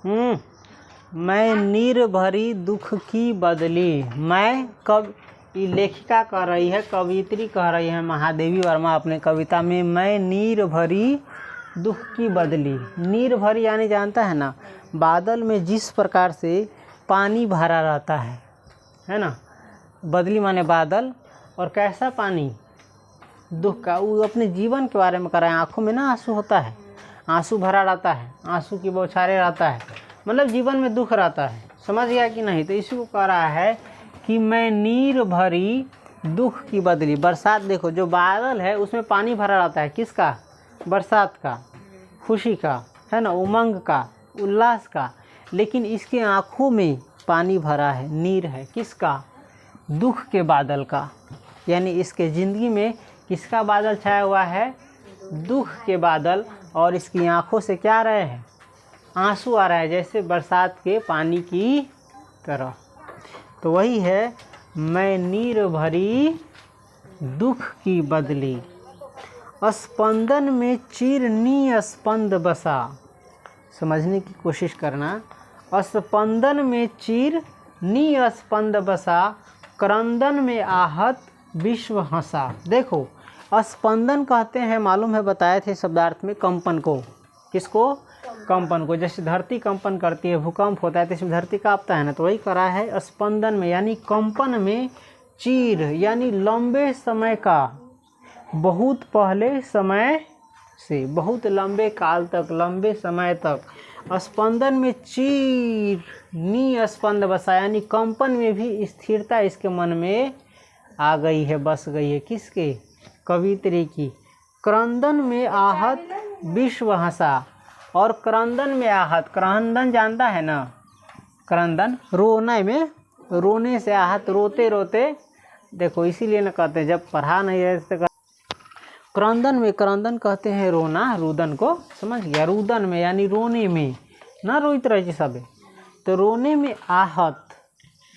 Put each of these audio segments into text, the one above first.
मैं नीर भरी दुख की बदली। मैं कब, ये लेखिका कह रही है, कवियत्री कह रही है महादेवी वर्मा अपने कविता में, मैं नीर भरी दुख की बदली। नीर भरी यानी जानता है ना, बादल में जिस प्रकार से पानी भरा रहता है ना, बदली माने बादल, और कैसा पानी, दुख का। वो अपने जीवन के बारे में कर रहा है। आँखों में ना आंसू होता है, आंसू भरा रहता है, आंसू की बौछारें रहता है, मतलब जीवन में दुख रहता है। समझ गया कि नहीं? तो इसी को कह रहा है कि मैं नीर भरी दुख की बदली। बरसात देखो, जो बादल है उसमें पानी भरा रहता है, किसका? बरसात का, खुशी का, है ना, उमंग का, उल्लास का। लेकिन इसके आँखों में पानी भरा है, नीर है, किसका? दुख के बादल का। यानी इसके ज़िंदगी में किसका बादल छाया हुआ है? दुख के बादल। और इसकी आँखों से क्या आ रहे हैं? आंसू आ रहा है, जैसे बरसात के पानी की तरह। तो वही है, मैं नीर भरी दुख की बदली, स्पंदन में चीर निस्पंद बसा। समझने की कोशिश करना। स्पंदन में चीर निस्पंद बसा, क्रंदन में आहत विश्व हंसा। देखो, स्पंदन कहते हैं, मालूम है, बताए थे शब्दार्थ में, कंपन को। किसको? कंपन को। जैसे धरती कंपन करती है, भूकंप होता है, तो इसमें धरती कांपता है ना, तो वही करा है स्पंदन में, यानी कंपन में, चीर यानी लंबे समय का, बहुत पहले समय से, बहुत लंबे काल तक, लंबे समय तक। स्पंदन में चीर निस्पंद बसा, यानी कंपन में भी स्थिरता इसके मन में आ गई है, बस गई है। किसके? कवित्री की। क्रंदन में आहत विश्व हंसा। और क्रंदन में आहत, क्रंदन जानता है ना, क्रंदन रोने में, रोने से आहत, रोते रोते। देखो इसीलिए ना कहते हैं, जब पढ़ा नहीं रहे तो क्रंदन में, क्रंदन कहते हैं रोना, रुदन को, समझ गया? रुदन में यानी रोने में, ना रोइत रहे सब। तो रोने में आहत,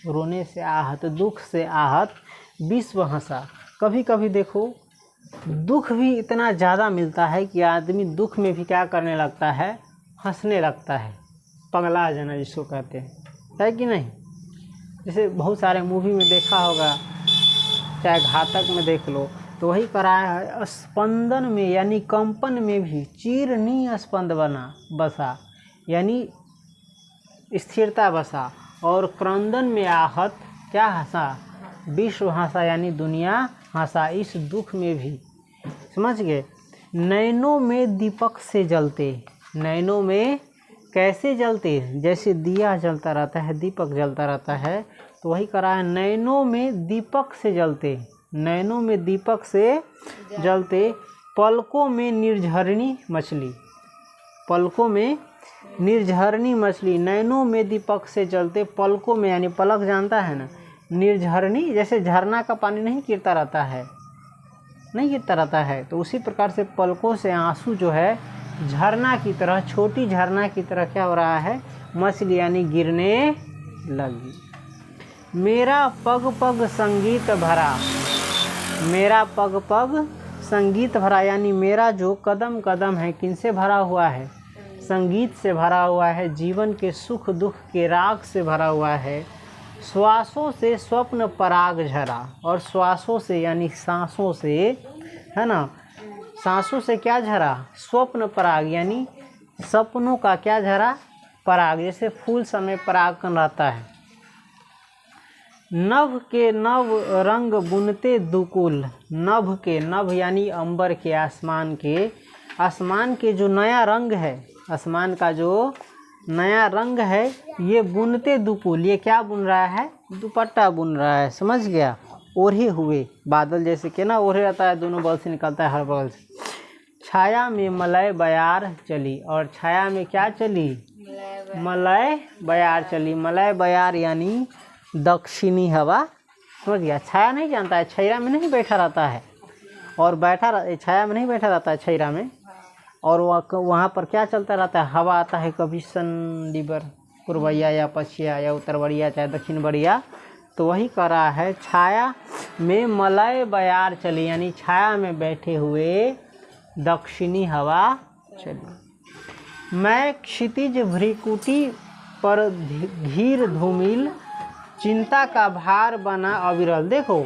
रोने से आहत, दुख से आहत विश्व हंसा। कभी कभी देखो दुख भी इतना ज़्यादा मिलता है कि आदमी दुख में भी क्या करने लगता है? हंसने लगता है। पगला जाना जिसको कहते हैं, है कि नहीं? जैसे बहुत सारे मूवी में देखा होगा, चाहे घातक में देख लो, तो वही कराया है। स्पंदन में यानी कंपन में भी, चीर निस्पंद बना बसा, यानी स्थिरता बसा। और क्रंदन में आहत, क्या हंसा? विश्व हंसा, यानी दुनिया हंसा, इस दुख में भी। समझ गए? नैनों में दीपक से जलते, नैनों में कैसे जलते? जैसे दिया जलता रहता है, दीपक जलता रहता है, तो वही करा है, नैनों में दीपक से जलते, नैनों में दीपक से जलते, पलकों में निर्झरनी मछली, पलकों में निर्झरनी मछली। नैनों में दीपक से जलते, पलकों में, यानी पलक जानता है ना, निर्झरनी, जैसे झरना का पानी नहीं गिरता रहता है, नहीं गिरता रहता है, तो उसी प्रकार से पलकों से आंसू जो है झरना की तरह, छोटी झरना की तरह क्या हो रहा है? मछली, यानी गिरने लगी। मेरा पग पग संगीत भरा, मेरा पग पग संगीत भरा, यानी मेरा जो कदम कदम है किनसे भरा हुआ है? संगीत से भरा हुआ है, जीवन के सुख दुख के राग से भरा हुआ है। श्वासों से स्वप्न पराग झरा, और श्वासों से यानी सांसों से, है ना, सांसों से क्या झरा? स्वप्न पराग, यानी सपनों का क्या झरा? पराग। जैसे फूल समय परागकण रहता है। नभ के नव रंग बुनते दुकुल, नभ के, नभ यानी अंबर के, आसमान के, आसमान के जो नया रंग है, आसमान का जो नया रंग है, ये बुनते दुकुल, ये क्या बुन रहा है? दुपट्टा बुन रहा है। समझ गया? ओढ़े हुए बादल, जैसे कि ना ओढ़े रहता है, दोनों बगल से निकलता है, हर बगल से। छाया में मलय बयार चली, और छाया में क्या चली? मलय बयार चली। मलय बयार यानी दक्षिणी हवा। समझ गया? छाया नहीं जानता है, छैरा में नहीं बैठा रहता है, और बैठा छाया में नहीं बैठा रहता है, छैरा में, और वहाँ पर क्या चलता रहता है? हवा आता है, कभी संडीबर पूर्वैया या पछिया या उत्तर बढ़िया चाहे दक्षिण बढ़िया। तो वही कह रहा है, छाया में मलय बयार चली, यानी छाया में बैठे हुए दक्षिणी हवा चली। मैं क्षितिज भ्रिकुटी पर धीर धूमिल, चिंता का भार बना अविरल। देखो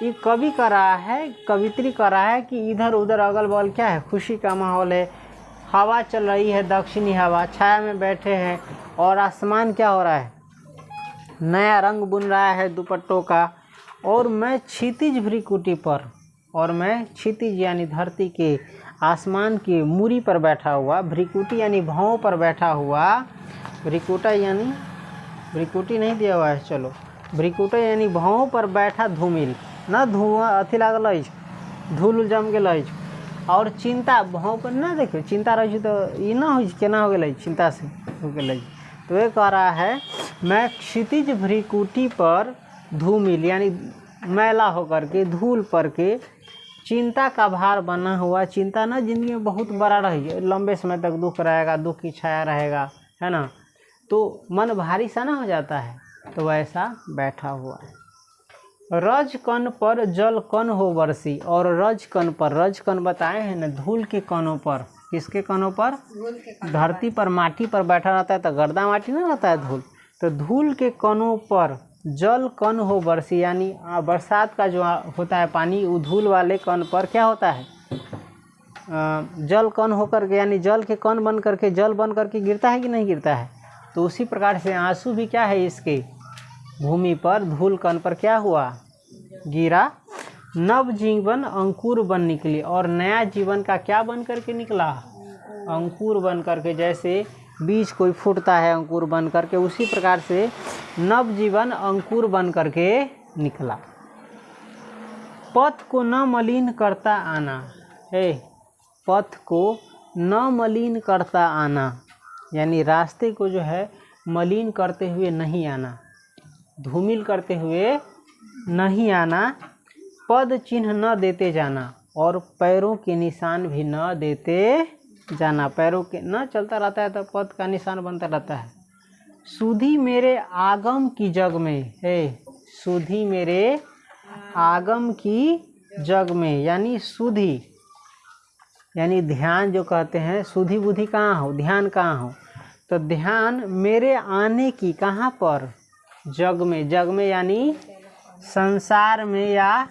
ये कवि कर रहा है, कवित्री कर रहा है कि इधर उधर अगल बगल क्या है, खुशी का माहौल है, हवा चल रही है, दक्षिणी हवा, छाया में बैठे हैं और आसमान क्या हो रहा है, नया रंग बुन रहा है दुपट्टों का। और मैं क्षितिज भ्रिकुटी पर, और मैं क्षितिज यानी धरती के, आसमान की मूरी पर बैठा हुआ, भ्रिकुटी यानी भावों पर बैठा हुआ, भ्रिकुटा यानी भ्रिकुटी नहीं दिया हुआ है, चलो भ्रिकुटा यानी भावों पर बैठा धूमिल, न धुआं अथी लागल, धूल जम गल, और चिंता भाव पर ना देखियो, चिंता रही तो ये ना हो केना हो गई, चिंता से हो गई। तो ये कह रहा है मैं क्षितिज भ्रिकुटी पर धूमिल यानी मैला होकर के, धूल पर के, चिंता का भार बना हुआ। चिंता ना जिंदगी में बहुत बड़ा रही, लंबे समय तक दुख रहेगा, दुख की छाया रहेगा, है ना, तो मन भारी सा ना हो जाता है, तो वैसा बैठा हुआ है। रज कण पर जल कण हो बरसी, और रज कण पर, रज कण बताए हैं ना, धूल के कणों पर, किसके कणों पर, धरती पर माटी पर बैठा रहता है तो गर्दा माटी ना रहता है धूल, तो धूल के कणों पर जल कण हो बरसी यानी बरसात का जो होता है पानी, वो धूल वाले कण पर क्या होता है, जल कण होकर के, यानी जल के कण बन करके, जल बन करके गिरता है कि नहीं गिरता है। तो उसी प्रकार से आंसू भी क्या है, इसके भूमि पर, धूल कण पर क्या हुआ, गिरा। नव जीवन अंकुर बन निकली, और नया जीवन का क्या बन करके निकला, अंकुर बन करके, जैसे बीज कोई फूटता है अंकुर बन करके, उसी प्रकार से नव जीवन अंकुर बन करके निकला। पथ को न मलिन करता आना, हे पथ को न मलिन करता आना, यानी रास्ते को जो है मलिन करते हुए नहीं आना, धूमिल करते हुए नहीं आना। पद चिन्ह न देते जाना, और पैरों के निशान भी न देते जाना, पैरों के न चलता रहता है तो पद का निशान बनता रहता है। सुधी मेरे आगम की जग में, है सुधी मेरे आगम की जग में, यानी सुधी यानी ध्यान जो कहते हैं, सुधी बुद्धि कहाँ हो, ध्यान कहाँ हो, तो ध्यान मेरे आने की कहाँ पर, जग में, जग में यानी संसार में या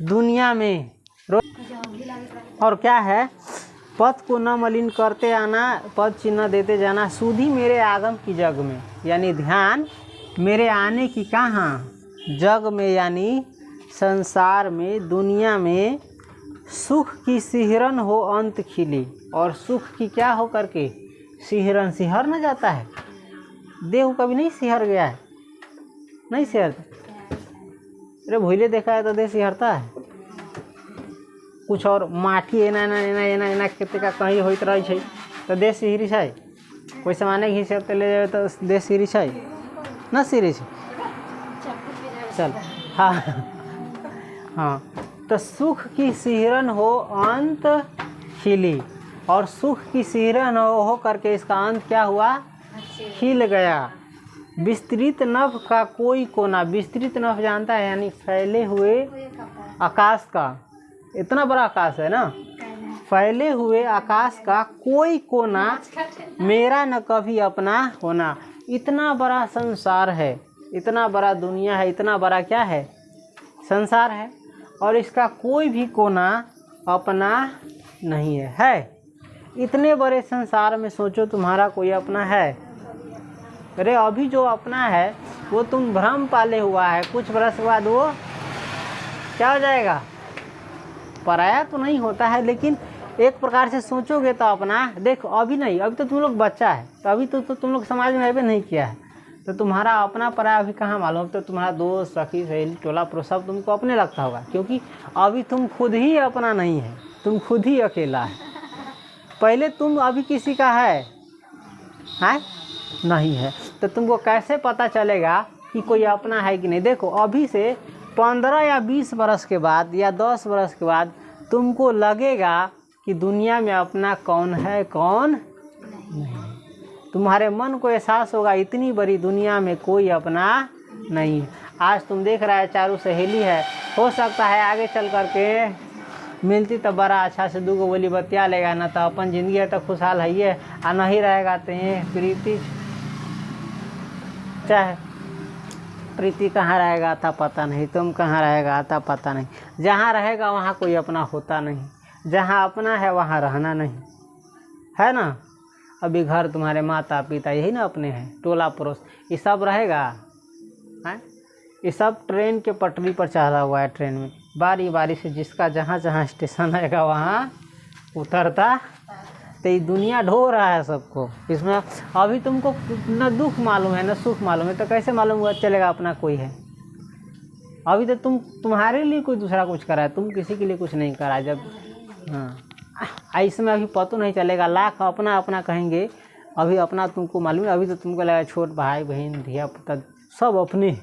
दुनिया में। और क्या है, पथ को न मलिन करते आना, पद चिन्ह देते जाना, सुधी मेरे आगम की जग में, यानी ध्यान मेरे आने की कहाँ, जग में यानी संसार में, दुनिया में। सुख की सिहरन हो अंत खिली, और सुख की क्या हो करके, सिहरन, सिहर न जाता है, देह कभी नहीं सिहर गया है, नहीं सिहरता, अरे भूले देखा है तो देह सिहरता है, कुछ और माटी एना एना एना एना एना केते का कहीं होइत रही है तो देह सिहरी है, कोई सामाने घिसे ले जाए तो देह सिहरी है न, सिहरी है, चल हाँ हाँ। तो सुख की सिहरन हो अंत खिली, और सुख की सिहरन हो करके इसका अंत क्या हुआ, खिल गया। विस्तृत नभ का कोई कोना, विस्तृत नभ जानता है यानी फैले हुए आकाश का, इतना बड़ा आकाश है ना, फैले हुए आकाश का कोई कोना मेरा न कभी अपना होना। इतना बड़ा संसार है, इतना बड़ा दुनिया है, इतना बड़ा क्या है, संसार है, और इसका कोई भी कोना अपना नहीं है। इतने बड़े संसार में सोचो तुम्हारा कोई अपना है, अरे अभी जो अपना है वो तुम भ्रम पाले हुआ है, कुछ वर्ष के बाद वो क्या हो जाएगा, पराया तो नहीं होता है, लेकिन एक प्रकार से सोचोगे तो अपना। देखो अभी नहीं, अभी तो तुम लोग बच्चा है, तो अभी तो तुम लोग समाज में अभी नहीं किया है, तो तुम्हारा अपना पराया अभी कहाँ मालूम, तो तुम्हारा दोस्त सखी सहेली टोला पड़ोस सब तुमको अपने लगता होगा, क्योंकि अभी तुम खुद ही अपना नहीं है, तुम खुद ही अकेला है। पहले तुम अभी किसी का है नहीं है, तो तुमको कैसे पता चलेगा कि कोई अपना है कि नहीं। देखो अभी से 15 या 20 बरस के बाद या 10 बरस के बाद तुमको लगेगा कि दुनिया में अपना कौन है कौन नहीं। तुम्हारे मन को एहसास होगा इतनी बड़ी दुनिया में कोई अपना नहीं है। आज तुम देख रहा है चारों सहेली है, हो सकता है आगे चल करके मिलती तो बड़ा अच्छा से दूगो बोली बतिया लेगा ना, तो अपन जिंदगी है तो खुशहाल है ये, आ नहीं रहेगा तो ये प्रीति, चाहे प्रीति कहाँ रहेगा था पता नहीं, तुम कहाँ रहेगा था पता नहीं, जहाँ रहेगा वहाँ कोई अपना होता नहीं, जहाँ अपना है वहाँ रहना नहीं, है ना। अभी घर तुम्हारे माता पिता यही ना अपने हैं, टोला पड़ोस ये सब रहेगा है, ये सब ट्रेन के पटरी पर चढ़ा हुआ है, ट्रेन में बारी बारी से जिसका जहाँ जहाँ स्टेशन रहेगा वहाँ उतरता, तो ये दुनिया ढो रहा है सबको इसमें। अभी तुमको न दुख मालूम है न सुख मालूम है, तो कैसे मालूम हुआ चलेगा अपना कोई है। अभी तो तुम्हारे लिए कोई दूसरा कुछ करा है, तुम किसी के लिए कुछ नहीं करा। जब हाँ इसमें अभी पता नहीं चलेगा, लाख अपना अपना कहेंगे, अभी अपना तुमको मालूम है। अभी तो तुमको लगा छोट भाई बहन धिया पुता सब अपने,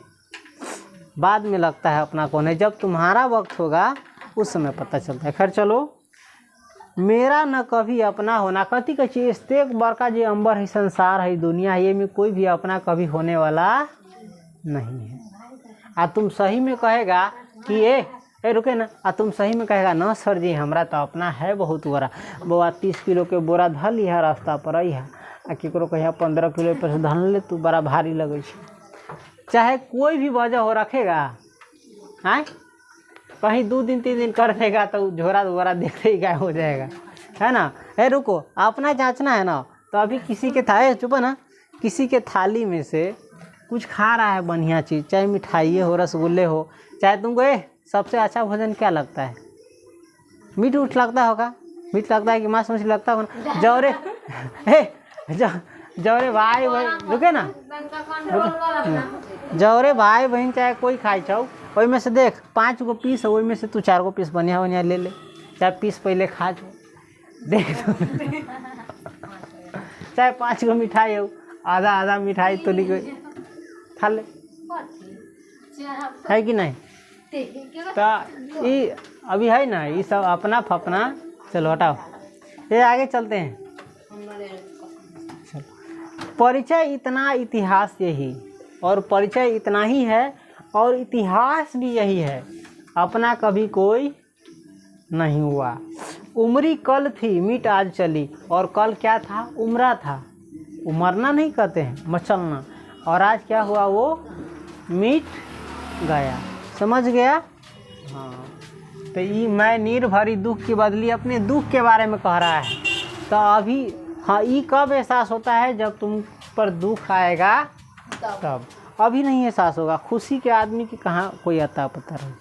बाद में लगता है अपना कौन है। जब तुम्हारा वक्त होगा उस समय पता चलता है। खैर चलो, मेरा न कभी अपना होना कथी कची एक बड़का जो अंबर है, संसार है, दुनिया है, ये में कोई भी अपना कभी होने वाला नहीं है। आ तुम सही में कहेगा कि ए रुके ना, आ तुम सही में कहेगा ना सर जी हमरा तो अपना है बहुत बड़ा, बउआ 30 किलो के बोरा धर लिहा रास्ता पर है, आ केकरो कहिया 15 किलो पर से धन ले तू बड़ा भारी लगे, चाहे कोई भी वजह हो रखेगा हैं, कहीं 2 दिन 3 दिन कर देगा तो झोरा दोबारा देखते ही गायब हो जाएगा, है ना। है रुको, अपना जांचना है ना, तो अभी किसी के था चुप ना, किसी के थाली में से कुछ खा रहा है बढ़िया चीज़, चाहे मिठाई हो, रसगुल्ले हो, चाहे तुमको सबसे अच्छा भोजन क्या लगता है? मीट उठ लगता होगा, मीट लगता है कि मांस मछली लगता होगा। जौरे जौरे भाई बहन रुके ना, जौरे भाई बहन चाहे कोई खाई चाहो, वही में से देख 5 गो पीस है, वही में से तू 4 गो पीस बढ़िया बढ़िया ले ले, चाहे पीस पहले खा जो देख तो चाहे 5 गो मिठाई हो, आधा आधा मिठाई तो लिख खा ले, है कि नहीं। तो ये अभी है ना, ये सब अपना फपना। चलो हटाओ, ये आगे चलते हैं। परिचय इतना, इतिहास यही, और परिचय इतना ही है और इतिहास भी यही है, अपना कभी कोई नहीं हुआ। उम्री कल थी मिट आज चली, और कल क्या था? उम्रा था, उमरना नहीं कहते हैं, मचलना। और आज क्या हुआ? वो मिट गया, समझ गया। हाँ, तो ये मैं निर्भरी दुख की बदली अपने दुख के बारे में कह रहा है। तो अभी हाँ, ये कब एहसास होता है? जब तुम पर दुख आएगा तब, अभी नहीं एहसास होगा। खुशी के आदमी की कहाँ कोई अता पता रही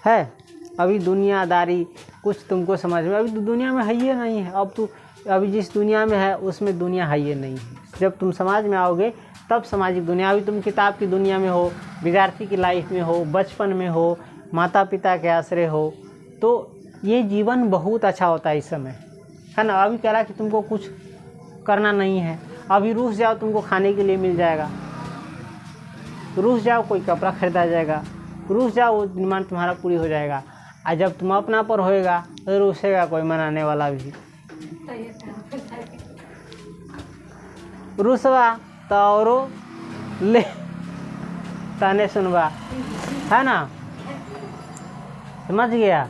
है। अभी दुनियादारी कुछ तुमको समझ में, अभी तो दुनिया में है ये नहीं है। अब तू अभी जिस दुनिया में है उसमें दुनिया है ये नहीं है। जब तुम समाज में आओगे तब सामाजिक दुनिया, अभी तुम किताब की दुनिया में हो, विद्यार्थी की लाइफ में हो, बचपन में हो, माता पिता के आश्रय हो, तो ये जीवन बहुत अच्छा होता है इस समय, है ना। अभी कह रहा कि तुमको कुछ करना नहीं है, अभी रूस जाओ तुमको खाने के लिए मिल जाएगा, रूस जाओ कोई कपड़ा खरीदा जाएगा, रूस जाओ वो डिमांड तुम्हारा पूरी हो जाएगा। और जब तुम अपना पर होएगा तो रूसेगा कोई मनाने वाला भी। रूसवा तो औरो ले ताने सुनवा, है ना, समझ गया।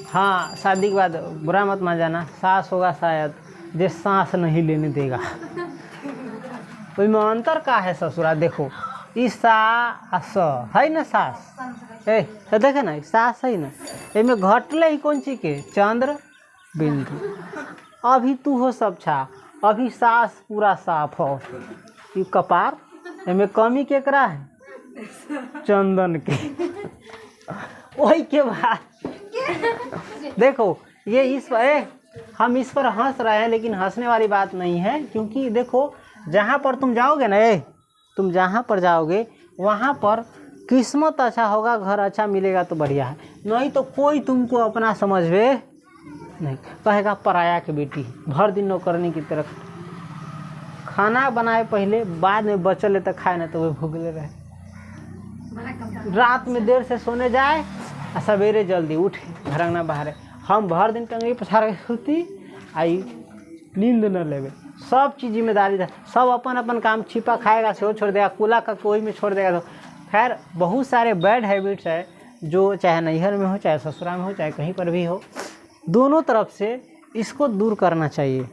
हाँ, शादी के बाद बुरा मत मान जाना, सास होगा शायद जो सांस नहीं लेने देगा। कोई में अंतर का है ससुरा? देखो ई सास है ना, सास तो देखे ना सास है ना, इनमें घटले ही कौन चीज के? चंद्र बिंदु। अभी तू हो सब छा, अभी सास पूरा साफ हो, ये कपार इनमें कमी केकरा है? चंदन के। वही के बाद देखो ये इस पर हम इस पर हंस रहे हैं, लेकिन हंसने वाली बात नहीं है। क्योंकि देखो जहाँ पर तुम जाओगे ना, तुम जहाँ पर जाओगे वहाँ पर किस्मत अच्छा होगा, घर अच्छा मिलेगा तो बढ़िया है, नहीं तो कोई तुमको अपना समझ में नहीं, कहेगा पराया के बेटी, भर दिन नौकरनी की तरफ खाना बनाए पहले, बाद में बचल है तो खाए ना तो वे भूखले रहे, रात में देर से सोने जाए और सवेरे जल्दी उठे, घरंगना बाहर। हम भर दिन टंगरी पछाड़ के सोती आई, नींद न लेवे, सब चीज़ जिम्मेदारी था, सब अपन अपन काम, छिपा खाएगा से छोड़ देगा, कूला का कोई में छोड़ देगा। तो खैर बहुत सारे बैड हैबिट्स है जो चाहे नैहर में हो, चाहे ससुराल में हो, चाहे कहीं पर भी हो, दोनों तरफ से इसको दूर करना चाहिए,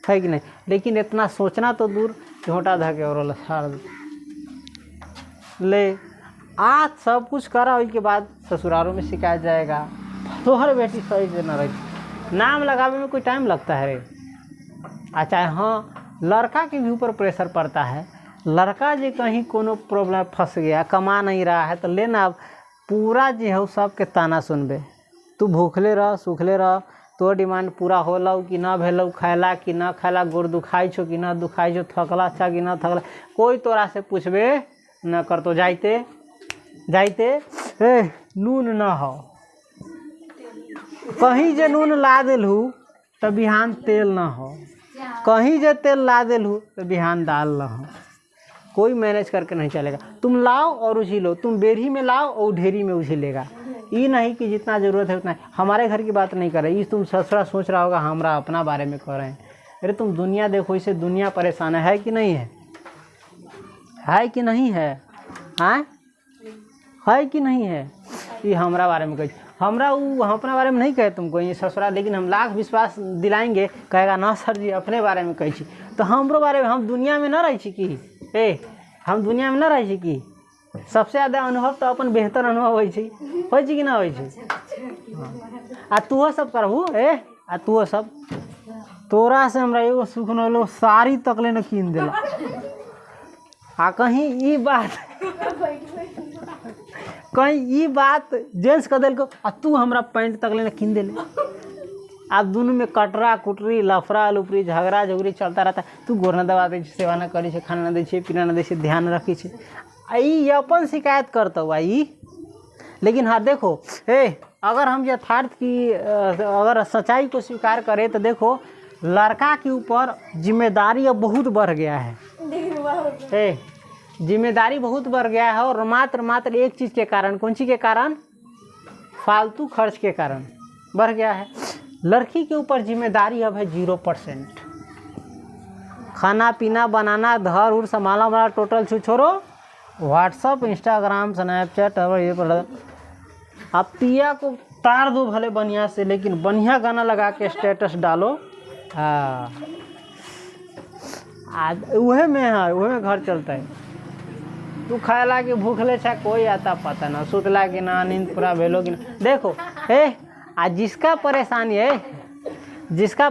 है कि नहीं। लेकिन इतना सोचना तो दूर, झोंटा धके और लसार ले आज सब कुछ करा, उसके बाद ससुरालों में शिकायत जाएगा, तोहर बेटी सही से न रही। नाम लगावे में कोई टाइम लगता है रे। अच्छा हाँ, लड़का के भी ऊपर प्रेशर पड़ता है। लड़का जो कहीं कोनो प्रॉब्लम फंस गया, कमा नहीं रहा है, तो लेना पूरा जो है सबके ताना सुनबे। तू भूखले रह, सूखले रह, तो डिमांड पूरा होलौ कि ना भेलौ, खैला कि ना खैला, गोड़ दुखाई छो कि ना दुखाई छो, थकला अच्छा कि ना थकला, कोई तोरा से पूछबे न कर। तो जाइते नून न हो, कहीं जे नून ला देलहू तो बिहान तेल न हो, कहीं जे तेल ला देलहू तो बिहान दाल न हो। कोई मैनेज करके नहीं चलेगा। तुम लाओ और उछीलो, तुम बेरी में लाओ और ढेरी में उछलेगा। ये नहीं कि जितना ज़रूरत है उतना। हमारे घर की बात नहीं कर रहे, ये तुम ससुरा सोच रहा होगा हमरा अपना बारे में कर रहे हैं। अरे तुम दुनिया देखो, इससे दुनिया परेशान है कि नहीं है? है कि नहीं है? हाँ है कि नहीं है? ये हमारा बारे में कही, हमरा वो हम अपना बारे में नहीं कहे तुमको ये ससुरा, लेकिन हम लाख विश्वास दिलाएंगे, कहेगा ना सर जी अपने बारे में कही। तो हमरो बारे में, हम दुनिया में ना रही छी कि हम दुनिया में ना रही छी कि सबसे ज़्यादा अनुभव तो अपन बेहतर अनुभव हो कि ना हो। आ तूहो सब करबू आ तूहो सब, तोरा से हमरा एगो सुख न लो, साड़ी तकले न कीन देला। आ कहीं ई बात जेंट्स कर दिल को, आ तू हमरा पैंट तकले न कीन देले। आप दोनों में कटरा कुटरी, लफड़ा लुफरी, झगड़ा झुगड़ी चलता रहता। तू गोर न दबा दै, सेवा न करी, खाना न दै, पीना न दै, ध्यान रखी छे। आई अपन शिकायत करता हुआ आई। लेकिन हाँ देखो, अगर हम यथार्थ की अगर सच्चाई को स्वीकार करें तो देखो, लड़का के ऊपर जिम्मेदारी अब बहुत बढ़ गया है। जिम्मेदारी बहुत बढ़ गया है, और मात्र एक चीज़ के कारण, कौन सी के कारण? फालतू खर्च के कारण बढ़ गया है। लड़की के ऊपर जिम्मेदारी अब है 0%। खाना पीना बनाना, घर उर संभालना वाला टोटल छोड़ो, व्हाट्सअप, इंस्टाग्राम, स्नैपचैट और ये पर आप पिया को तार दो भले बढ़िया से, लेकिन बढ़िया गाना लगा के स्टेटस डालो। हाँ वह में घर चलता है। तू खाला कि भूखले छा कोई आता पता ना, सुतला कि ना, नींद पूरा भेलो कि ना। देखो आज जिसका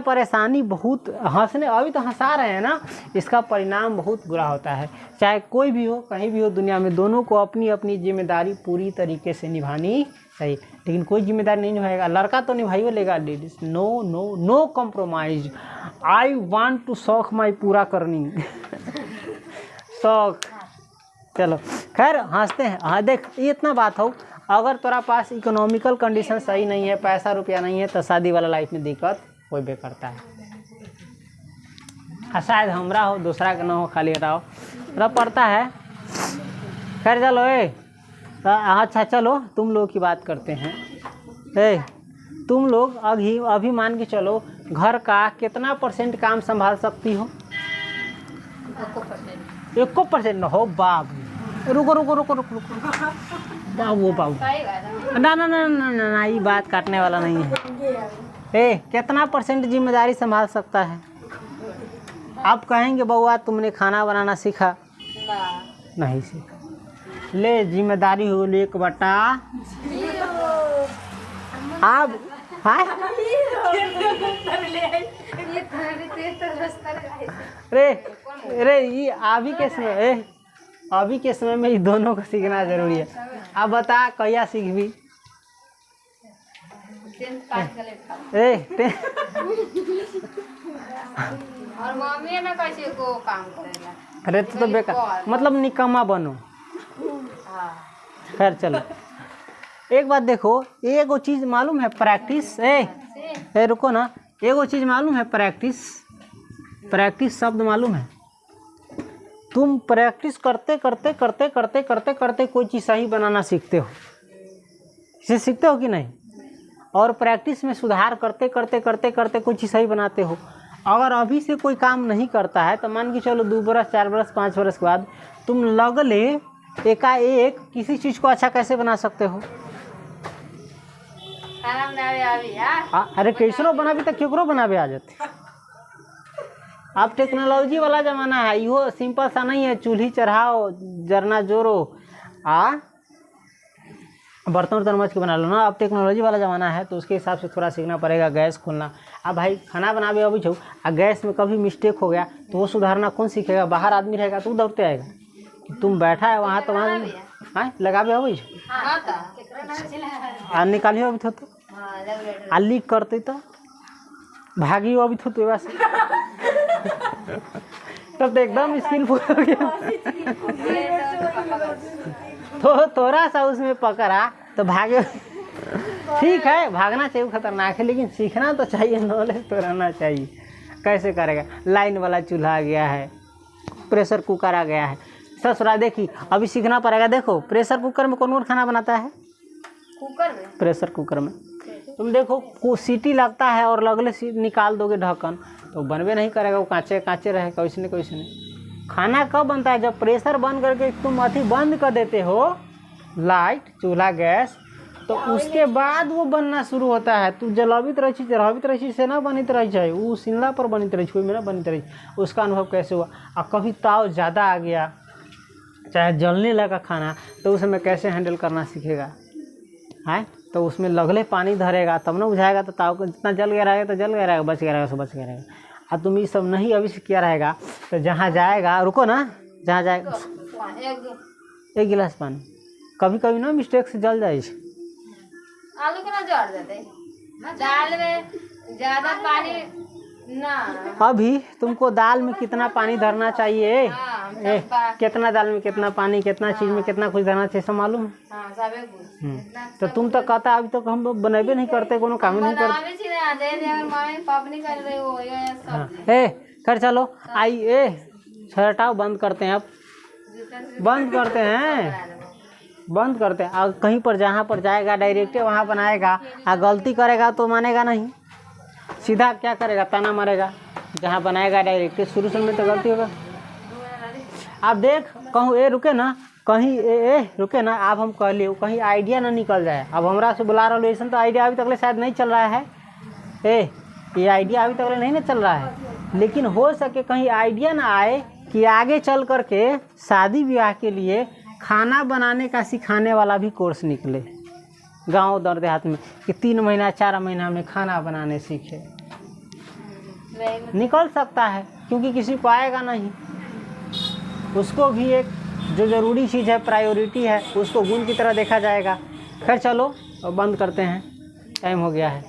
परेशानी बहुत हंसने, अभी तो हंसा रहे हैं ना, इसका परिणाम बहुत बुरा होता है। चाहे कोई भी हो, कहीं भी हो दुनिया में, दोनों को अपनी अपनी जिम्मेदारी पूरी तरीके से निभानी चाहिए। लेकिन कोई जिम्मेदारी नहीं निभाएगा, लड़का तो निभाइए लेगा, ladies no no no compromise. I want to शौक माई पूरा करनी शौक। चलो खैर हंसते हैं। हाँ देख, ये इतना बात हो, अगर तोरा पास इकोनॉमिकल कंडीशन सही नहीं है, पैसा रुपया नहीं है, तो शादी वाला लाइफ में दिक्कत कोई भी करता है। शायद हमरा हो, दूसरा का ना हो, खाली हटाओ रह पड़ता है। खैर चलो अच्छा चलो, तुम लोग की बात करते हैं। तुम लोग अभी मान के चलो, घर का कितना % काम संभाल सकती हो? 1% न हो बाबू। रुको बाबू ना, ये बात काटने वाला नहीं है। कितना % जिम्मेदारी संभाल सकता है? आप कहेंगे बउआ तुमने खाना बनाना सीखा? नहीं सीखा। ले जिम्मेदारी हो गई 1/। आप अरे ये अभी के समय में ये दोनों को सीखना जरूरी है। अब बता कहिया सीखबी? और मम्मी में कैसे को काम करेगा? अरे तो बेकार, मतलब निकम्मा बनो। खैर चलो, एक बात देखो, एगो चीज़ मालूम है, प्रैक्टिस। रुको ना, एगो चीज़ मालूम है, प्रैक्टिस शब्द मालूम है? तुम प्रैक्टिस करते कोई चीज़ सही बनाना सीखते हो। इसे सीखते हो कि नहीं? और प्रैक्टिस में सुधार करते कोई चीज़ सही बनाते हो। अगर अभी से कोई काम नहीं करता है तो मान के चलो 2 बरस 4 बरस 5 बरस के बाद तुम लगले एकाएक किसी चीज़ को अच्छा कैसे बना सकते हो? खाना बनावे आवी यार। अरे कैसरो बनाबी तो केकरो बनाबे आ जाते। अब टेक्नोलॉजी वाला ज़माना है, इहो सिंपल सा नहीं है चूल्ही चढ़ाओ जरना जोरो बर्तन वर्तन मच के बना लो ना। अब टेक्नोलॉजी वाला ज़माना है तो उसके हिसाब से थोड़ा सीखना पड़ेगा, गैस खोलना। अब भाई खाना बनाबे अभी छो आ गैस में कभी मिस्टेक हो गया तो वो सुधारना कौन सीखेगा? बाहर आदमी रहेगा तो दौड़ते आएगा कि तुम बैठा है वहाँ तो वहाँ हाँ लगाबे अभी छो आ निकालियो अभी तो आ लीक करते तो भागी अभी तो वैसे तब तो एकदम स्किलफुल हो गया। तो थोड़ा सा उसमें पकड़ा तो भागे। ठीक है भागना चाहिए, खतरनाक है, लेकिन सीखना तो चाहिए, नॉलेज तो रहना चाहिए। कैसे करेगा? लाइन वाला चूल्हा आ गया है, प्रेशर कुकर आ गया है। ससुरा देखी अभी सीखना पड़ेगा। देखो प्रेशर कुकर में कौन खाना बनाता है? कुकर में, प्रेशर कुकर में तुम देखो सीटी लगता है और लगले निकाल दोगे ढक्कन तो बनबे नहीं करेगा, वो कांचे कांचे रहेगा वैसे नहीं। खाना कब बनता है? जब प्रेशर बंद करके तुम अथी बंद कर देते हो, लाइट चूल्हा गैस, तो उसके बाद वो बनना शुरू होता है। तू जलावित रही से ना बनित रही है, वो सिंगला पर बनित रही, कोई में ना बनित रही। उसका अनुभव कैसे हुआ? और कभी ताव ज़्यादा आ गया, चाहे जलने लगा खाना, तो उस समय कैसे हैंडल करना सीखेगा? है तो उसमें लगले पानी धरेगा तब ना बुझाएगा। तो ताव को जितना जल गया रहेगा तो जल गया रहेगा, बच गया रहेगा सो बच गया रहेगा। और तुम ये सब नहीं अभी से किया रहेगा तो जहाँ जाएगा, रुको ना, जहाँ जाएगा एक गिलास पानी, कभी कभी ना मिस्टेक से जल जाए। आलू के ना जड़ देते, दाल में ज्यादा पानी ना। अभी तुमको दाल में कितना पानी धरना चाहिए, कितना दाल में कितना पानी, कितना चीज़ में कितना कुछ धरना चाहिए, सब मालूम है। तो तुम तो कहता अभी तक हम बनेबे नहीं करते, कोनो काम नहीं करते। कर चलो आई ए हटाओ, बंद करते हैं, अब बंद करते हैं। और कहीं पर जहाँ पर जाएगा डायरेक्ट वहाँ बनाएगा, और गलती करेगा तो मानेगा नहीं, सीधा क्या करेगा? ताना मारेगा। जहाँ बनाएगा डायरेक्ट शुरू में तो गलती होगा। आप देख कहूँ ए रुके ना, कहीं ए रुके ना, अब हम कह लिए कहीं आइडिया ना निकल जाए। अब हमरा से बुला रहा हूँ ऐसा, तो आइडिया अभी तक शायद नहीं चल रहा है। ये आइडिया अभी तक नहीं ना चल रहा है, लेकिन हो सके कहीं आइडिया ना आए कि आगे चल करके शादी ब्याह के लिए खाना बनाने का सिखाने वाला भी कोर्स निकले गांव दर देहात में, कि 3 महीना 4 महीना में खाना बनाने सीखे। निकल सकता है, क्योंकि किसी को आएगा नहीं। उसको भी एक जो ज़रूरी चीज़ है, प्रायोरिटी है, उसको गुण की तरह देखा जाएगा। खैर चलो अब बंद करते हैं, टाइम हो गया है।